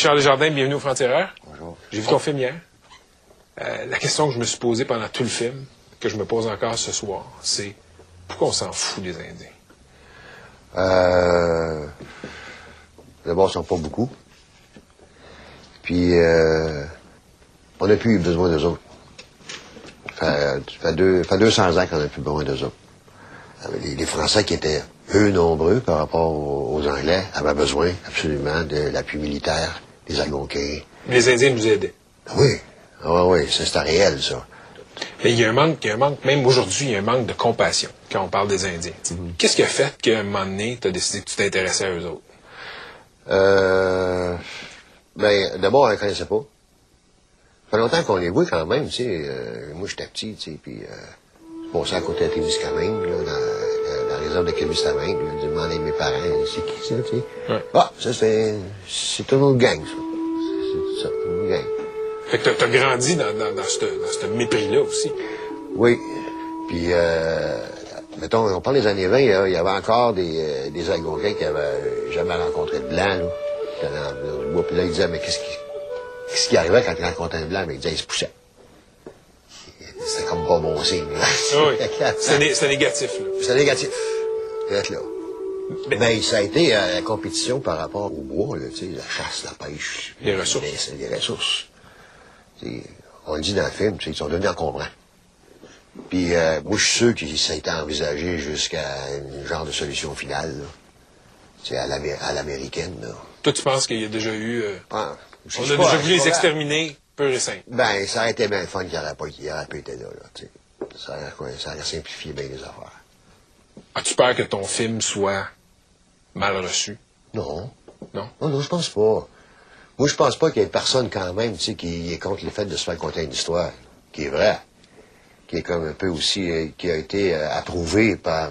Richard Desjardins, bienvenue au Franc-Tireur. Bonjour. J'ai vu ton film hier. La question que je me suis posée pendant tout le film, que je me pose encore ce soir, c'est pourquoi on s'en fout des Indiens? D'abord, ils sont pas beaucoup. Puis, on n'a plus eu besoin d'eux autres. Ça fait 200 ans qu'on n'a plus besoin d'eux autres. Les Français qui étaient peu nombreux par rapport aux Anglais avaient besoin absolument de l'appui militaire, des Algonquins. Les Indiens nous aidaient. Oui, oui, c'était réel, ça. Mais il y a un manque, même aujourd'hui, il y a un manque de compassion quand on parle des Indiens. Qu'est-ce qui a fait qu'à un moment donné, tu as décidé que tu t'intéressais à eux autres? D'abord, on ne les connaissait pas. Ça fait longtemps qu'on les voit quand même, tu sais. Moi, j'étais petit, tu sais, puis je passais à côté de Témiscamingue, là, dans la réserve de Témiscamingue, là. J'ai demandé à mes parents, c'est qui ça, tu sais? Ouais. Ah, ça, c'est une autre gang, ça. C'est ça, une gang. Fait que t'as grandi dans ce mépris-là aussi. Oui. Puis, mettons, on parle des années 20, là, il y avait encore des Algonquins qui avaient jamais rencontré de Blanc, là. Qui étaient dans le bois. Puis là, ils disaient, mais qu'est-ce qui arrivait quand ils rencontraient un Blanc? Mais ils disaient, ils se poussaient. C'était comme pas bon signe, là. Oui. C'était négatif, là. C'était négatif. Peut-être là. Mais ça a été la compétition par rapport au bois, là, tu sais, la chasse, la pêche. Les ressources. Les ressources. T'sais, on le dit dans le film, ils sont devenus encombrants. Puis moi, je suis sûr que ça a été envisagé jusqu'à un genre de solution finale, là. À l'américaine, là. Toi, tu penses qu'il y a déjà eu... on a déjà déjà voulu les exterminer, pur et simple. Ben, ça aurait été bien fun qu'il n'aurait pas été là, tu sais. Ça aurait simplifié bien les affaires. As-tu peur que ton film soit mal reçu? Non. Non? Non, je pense pas. Moi, je pense pas qu'il y ait personne quand même, tu sais, qui est contre le fait de se faire conter une histoire, qui est vraie, qui est comme un peu aussi, qui a été approuvé par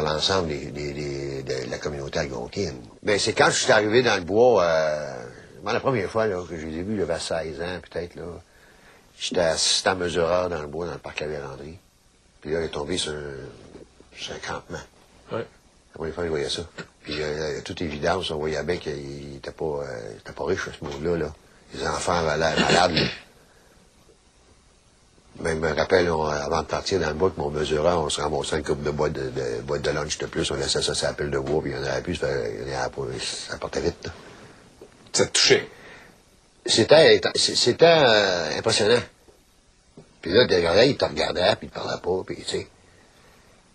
l'ensemble de la communauté algonquine. Ben, c'est quand je suis arrivé dans le bois, la première fois là, que je les ai vus, j'avais 16 ans peut-être, là. J'étais assistant mesureur dans le bois, dans le parc La Vérandrie. Puis là, il est tombé sur un campement. Oui. La première fois que je voyais ça. Puis, à toute évidence, on voyait bien qu'il était pas riche, ce monde-là, là. Les enfants avaient l'air malades, là. Même, je me rappelle, avant de partir dans le bois, avec mon mesureur, on se ramassait une couple de boîtes de lunch de plus. On laissait ça sur la pile de bois, puis il y en avait plus, ça partait vite, là. Ça te touchait? C'était impressionnant. Puis là, derrière, il te regardait, puis il te parlait pas, puis tu sais.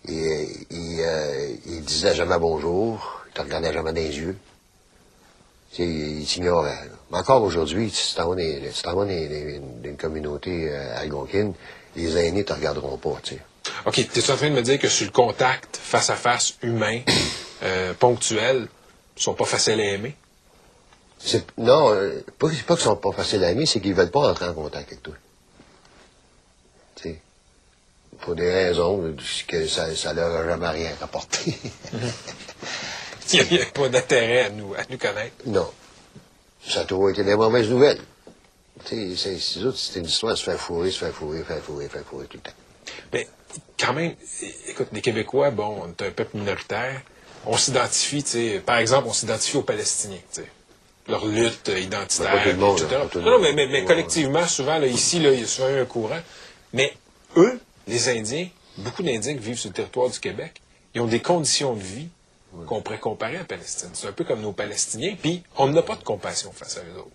Il disait jamais bonjour, il te regardait jamais dans les yeux. Tu sais, il t'ignorait, là. Mais encore aujourd'hui, si tu t'en vas dans une communauté algonquine, les aînés ne te regarderont pas, tu sais. OK, t'es-tu en train de me dire que sur le contact face-à-face humain, ponctuel, ils sont pas faciles à aimer? Non, pas qu'ils sont pas faciles à aimer, c'est qu'ils veulent pas entrer en contact avec toi. Tu sais. Pour des raisons que ça leur a jamais rien rapporté. Il n'y a pas d'intérêt à nous connaître. Non. Ça a toujours été des mauvaises nouvelles. Tu sais, c'est une histoire de se faire fourrer tout le temps. Mais quand même, écoute, les Québécois, bon, on est un peuple minoritaire. On s'identifie, tu sais, par exemple, on s'identifie aux Palestiniens, tu sais. Leur lutte identitaire, pas tout le monde, etc. pas tout le Non, monde. mais collectivement, souvent, là, ici, là, il y a souvent eu un courant. Mais eux, les Indiens, beaucoup d'Indiens qui vivent sur le territoire du Québec, ils ont des conditions de vie qu'on pourrait comparer à la Palestine. C'est un peu comme nos Palestiniens, puis on n'a pas de compassion face à eux autres.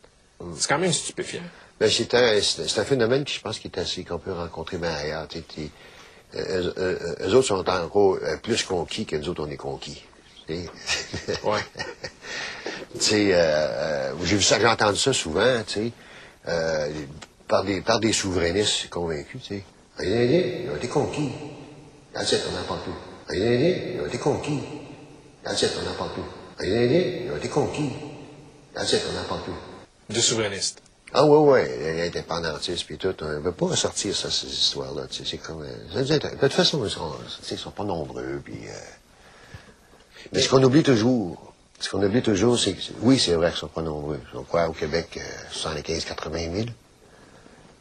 C'est quand même stupéfiant. Ben, c'est un phénomène qui, je pense, qu'on peut rencontrer bien ailleurs. Eux autres sont encore plus conquis que nous autres, on est conquis. Ouais. Tu sais, j'ai entendu ça souvent, tu sais, par des souverainistes convaincus, tu sais. Les Indiens, ils ont été conquis. Ensuite, on n'en parle plus. Les Indiens, ils ont été conquis. Ensuite, on n'en parle plus. Les Indiens, ils ont été conquis. Ensuite, on n'en parle plus. De souverainistes. Ah oui, l'indépendantisme puis tout, on ne veut pas ressortir ça, ces histoires-là, tu sais, c'est comme... de toute façon, ils sont pas nombreux, puis... Mais ce qu'on oublie toujours, c'est que, oui, c'est vrai qu'ils sont pas nombreux. Ils sont quoi, au Québec, 75-80 000,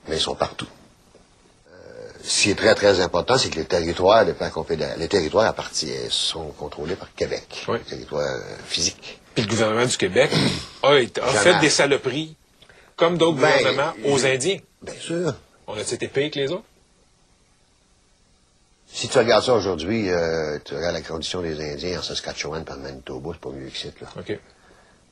mais ils sont partout. Ce qui est très, très important, c'est que les territoires sont contrôlés par Québec. Oui. Les territoires physiques. Puis le gouvernement du Québec a fait des saloperies, comme d'autres gouvernements, aux Indiens. Bien sûr. On a été payés que les autres? Si tu regardes ça aujourd'hui, tu regardes la condition des Indiens en Saskatchewan par Manitoba, c'est pas mieux que ça, là. OK.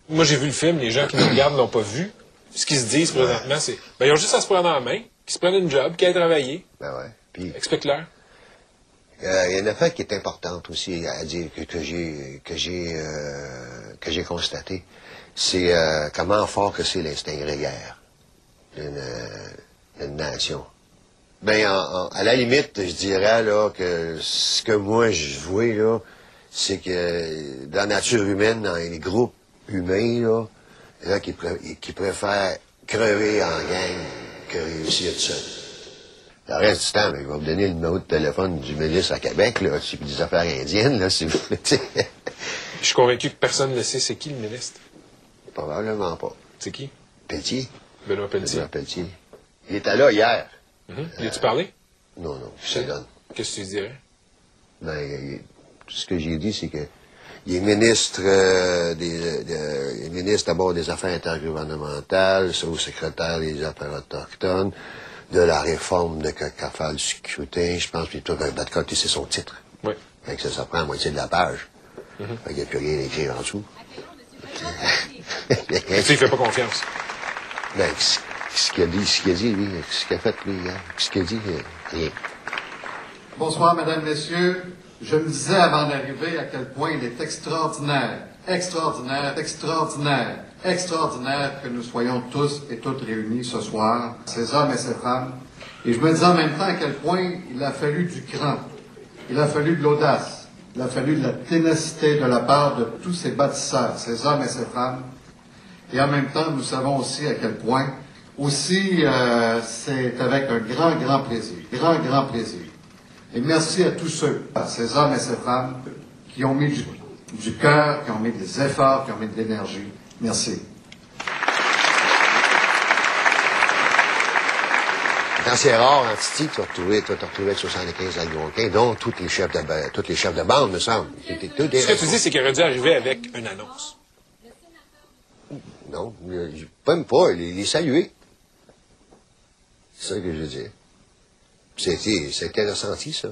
Moi, j'ai vu le film, les gens qui nous regardent l'ont pas vu. Ce qu'ils se disent présentement, c'est ils ont juste à se prendre en main, qu'ils se prennent une job, qu'ils aillent travailler. Ben ouais. Puis, explique-leur. il y a une affaire qui est importante aussi à dire que j'ai constaté. C'est comment fort que c'est l'instinct grégaire d'une nation. Ben, à la limite, je dirais là que ce que moi je vois là, c'est que dans la nature humaine, dans les groupes humains, là, il y en a qui préfèrent crever en gang que réussir tout seul. Le reste du temps, il va me donner le numéro de téléphone du ministre à Québec, là, c'est des affaires indiennes, là, si vous voulez. Je suis convaincu que personne ne sait c'est qui le ministre. Probablement pas. C'est qui? Pelletier. Benoît Pelletier. Benoît Pelletier. Il était là hier. Y as-tu parlé? Non, je te donne. Qu'est-ce que tu dirais? Ben, tout ce que j'ai dit, c'est que il est ministre il est ministre d'abord des Affaires intergouvernementales, sous-secrétaire des Affaires autochtones, de la réforme de CAFA du scrutin, je pense, puis tout, ben, de côté, c'est son titre. Oui. Fait que ça prend la moitié de la page. Fait qu'il n'y a plus rien à écrire en dessous. Tu il fait pas confiance. Ben, ce qu'il a dit, lui, ce qu'il a fait, lui, hein, ce qu'il a dit, rien. Bonsoir, mesdames, messieurs. Je me disais avant d'arriver à quel point il est extraordinaire, extraordinaire, extraordinaire, extraordinaire que nous soyons tous et toutes réunis ce soir, ces hommes et ces femmes. Et je me disais en même temps à quel point il a fallu du cran, il a fallu de l'audace, il a fallu de la ténacité de la part de tous ces bâtisseurs, ces hommes et ces femmes. Et en même temps, nous savons aussi à quel point, aussi, c'est avec un grand, grand plaisir, grand plaisir. Et merci à tous ceux, à ces hommes et ces femmes, qui ont mis du cœur, qui ont mis des efforts, qui ont mis de l'énergie. Merci. Quand c'est rare en Titi, tu vas te retrouver avec 75 Algonquins, dont tous les chefs de bande, me semble. Ce que tu dis, c'est qu'il aurait dû arriver avec une annonce. Non, même pas, les saluer. C'est ça que je veux dire. C'était ressenti, ça.